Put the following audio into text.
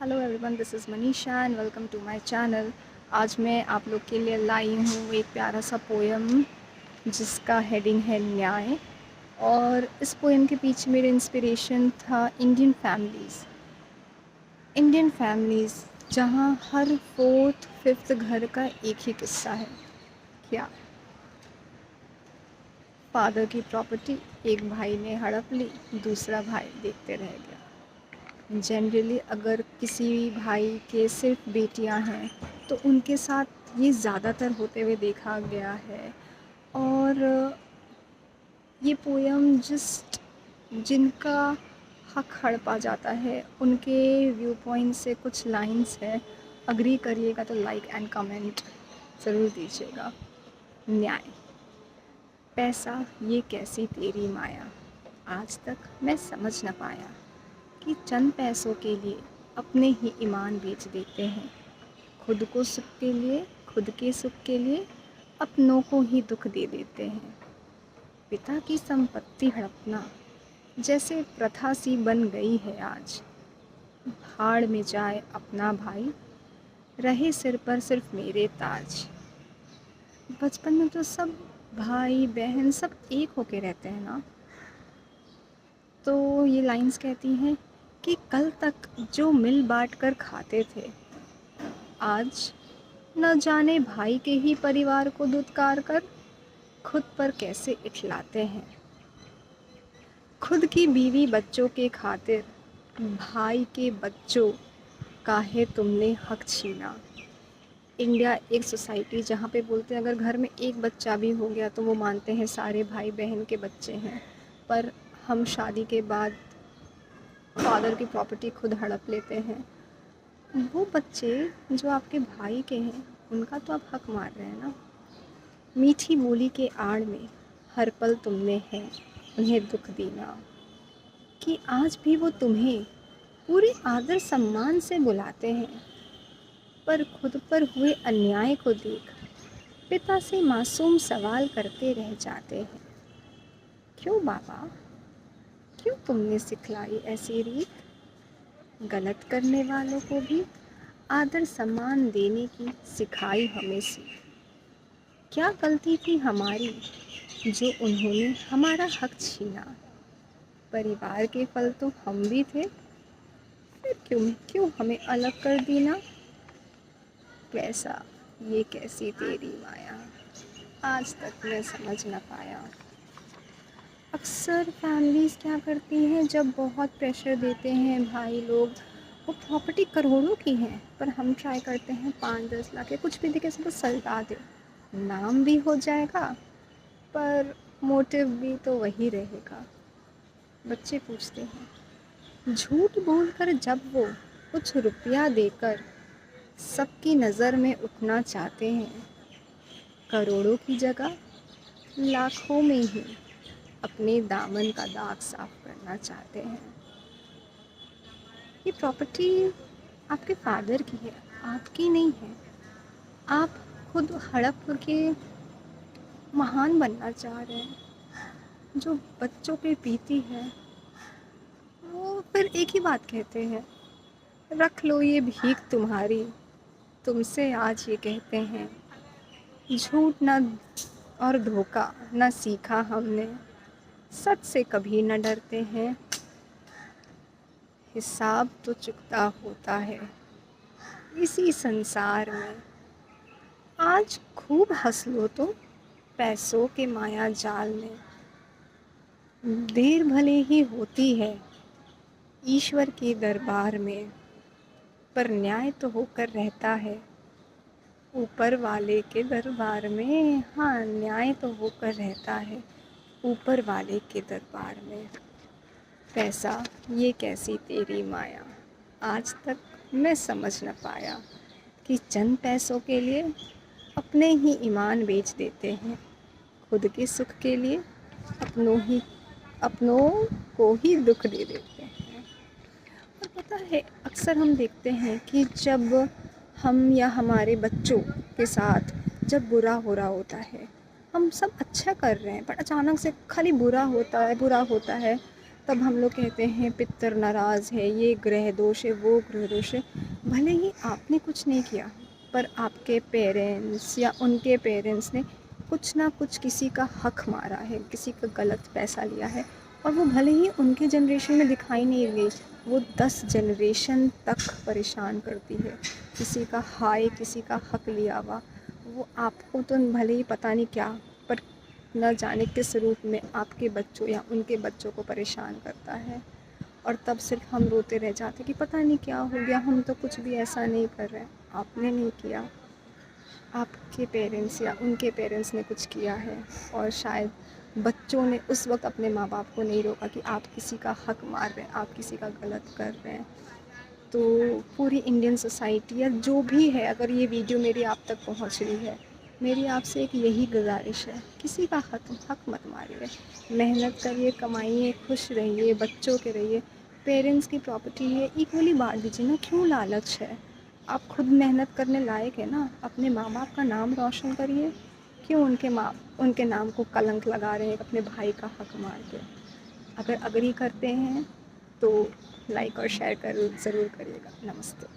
Hello everyone, this is Manisha and welcome to my channel. आज मैं आप लोग के लिए लाई हूँ एक प्यारा सा पोएम जिसका हेडिंग है न्याय। और इस पोएम के पीछे मेरा इंस्पिरेशन था इंडियन फैमिलीज़ जहाँ हर फोर्थ फिफ्थ घर का एक ही किस्सा है। क्या फादर की प्रॉपर्टी एक भाई ने हड़प ली, दूसरा भाई देखते रह गया। जनरली अगर किसी भाई के सिर्फ बेटियां हैं तो उनके साथ ये ज़्यादातर होते हुए देखा गया है। और ये पोयम जिनका हक हड़पा जाता है उनके व्यू पॉइंट से कुछ लाइंस है। अग्री करिएगा तो लाइक एंड कमेंट ज़रूर दीजिएगा। न्याय। पैसा ये कैसी तेरी माया, आज तक मैं समझ न पाया कि चंद पैसों के लिए अपने ही ईमान बेच देते हैं। खुद को सुख के लिए, खुद के सुख के लिए अपनों को ही दुख दे देते हैं। पिता की संपत्ति हड़पना जैसे प्रथा सी बन गई है आज। भाड़ में जाए अपना भाई, रहे सिर पर सिर्फ मेरे ताज। बचपन में तो सब भाई बहन सब एक होके रहते हैं ना। तो ये लाइंस कहती हैं कि कल तक जो मिल बांट कर खाते थे, आज न जाने भाई के ही परिवार को दुत्कार कर खुद पर कैसे इठलाते हैं। खुद की बीवी बच्चों के खातिर भाई के बच्चों काहे तुमने हक छीना। इंडिया एक सोसाइटी जहाँ पे बोलते हैं अगर घर में एक बच्चा भी हो गया तो वो मानते हैं सारे भाई बहन के बच्चे हैं। पर हम शादी के बाद फादर की प्रॉपर्टी खुद हड़प लेते हैं। वो बच्चे जो आपके भाई के हैं उनका तो आप हक मार रहे हैं ना। मीठी बोली के आड़ में हर पल तुमने है उन्हें दुख देना, कि आज भी वो तुम्हें पूरे आदर सम्मान से बुलाते हैं। पर खुद पर हुए अन्याय को देख पिता से मासूम सवाल करते रह जाते हैं। क्यों बाबा, क्यों तुमने सिखलाई ऐसी रीत, गलत करने वालों को भी आदर सम्मान देने की सिखाई हमें सीख। क्या गलती थी हमारी जो उन्होंने हमारा हक छीना। परिवार के फल तो हम भी थे, फिर क्यों क्यों हमें अलग कर देना। पैसा ये कैसी तेरी माया, आज तक मैं समझ न पाया। अक्सर फैमिलीज़ क्या करती हैं, जब बहुत प्रेशर देते हैं भाई लोग, वो प्रॉपर्टी करोड़ों की है पर हम ट्राई करते हैं 5-10 लाख या कुछ भी देके सबको सलटा दे। नाम भी हो जाएगा पर मोटिव भी तो वही रहेगा। बच्चे पूछते हैं झूठ बोलकर जब वो कुछ रुपया देकर सबकी नज़र में उठना चाहते हैं, करोड़ों की जगह लाखों में ही अपने दामन का दाग साफ करना चाहते हैं। ये प्रॉपर्टी आपके फादर की है, आपकी नहीं है। आप खुद हड़प के महान बनना चाह रहे हैं। जो बच्चों पे बीती है वो फिर एक ही बात कहते हैं, रख लो ये भीख तुम्हारी, तुमसे आज ये कहते हैं। झूठ न और धोखा न सीखा हमने, सच से कभी न डरते हैं। हिसाब तो चुकता होता है इसी संसार में। आज खूब हंस लो तो पैसों के माया जाल में। देर भले ही होती है ईश्वर के दरबार में, पर न्याय तो होकर रहता है ऊपर वाले के दरबार में। हाँ, न्याय तो होकर रहता है ऊपर वाले के दरबार में। पैसा ये कैसी तेरी माया, आज तक मैं समझ न पाया कि चंद पैसों के लिए अपने ही ईमान बेच देते हैं। खुद के सुख के लिए अपनों को ही दुख दे देते हैं। और पता है अक्सर हम देखते हैं कि जब हम या हमारे बच्चों के साथ जब बुरा हो रहा होता है, हम सब अच्छा कर रहे हैं पर अचानक से खाली बुरा होता है तब हम लोग कहते हैं पितर नाराज़ है, ये ग्रह दोष है, वो ग्रह दोष है। भले ही आपने कुछ नहीं किया, पर आपके पेरेंट्स या उनके पेरेंट्स ने कुछ ना कुछ किसी का हक मारा है, किसी का गलत पैसा लिया है, और वो भले ही उनके जनरेशन में दिखाई नहीं गई, वो 10 जनरेशन तक परेशान करती है। किसी का हाय, किसी का हक लिया हुआ, वो आपको तो भले ही पता नहीं क्या, पर न जाने किस रूप में आपके बच्चों या उनके बच्चों को परेशान करता है। और तब सिर्फ हम रोते रह जाते कि पता नहीं क्या हो गया, हम तो कुछ भी ऐसा नहीं कर रहे। आपने नहीं किया, आपके पेरेंट्स या उनके पेरेंट्स ने कुछ किया है, और शायद बच्चों ने उस वक्त अपने माँ बाप को नहीं रोका कि आप किसी का हक मार रहे हैं, आप किसी का गलत कर रहे हैं। तो पूरी इंडियन सोसाइटी या जो भी है, अगर ये वीडियो मेरी आप तक पहुंच रही है, मेरी आपसे एक यही गुजारिश है, किसी का हक मत मारिए। मेहनत करिए, कमाइए, खुश रहिए, बच्चों के रहिए। पेरेंट्स की प्रॉपर्टी है, इक्वली बांट दीजिए ना, क्यों लालच है। आप खुद मेहनत करने लायक है ना, अपने माँ बाप का नाम रोशन करिए। क्यों उनके नाम को कलंक लगा रहे हैं अपने भाई का हक मार के। अगर अग्री करते हैं तो लाइक और शेयर कर ज़रूर करिएगा। नमस्ते।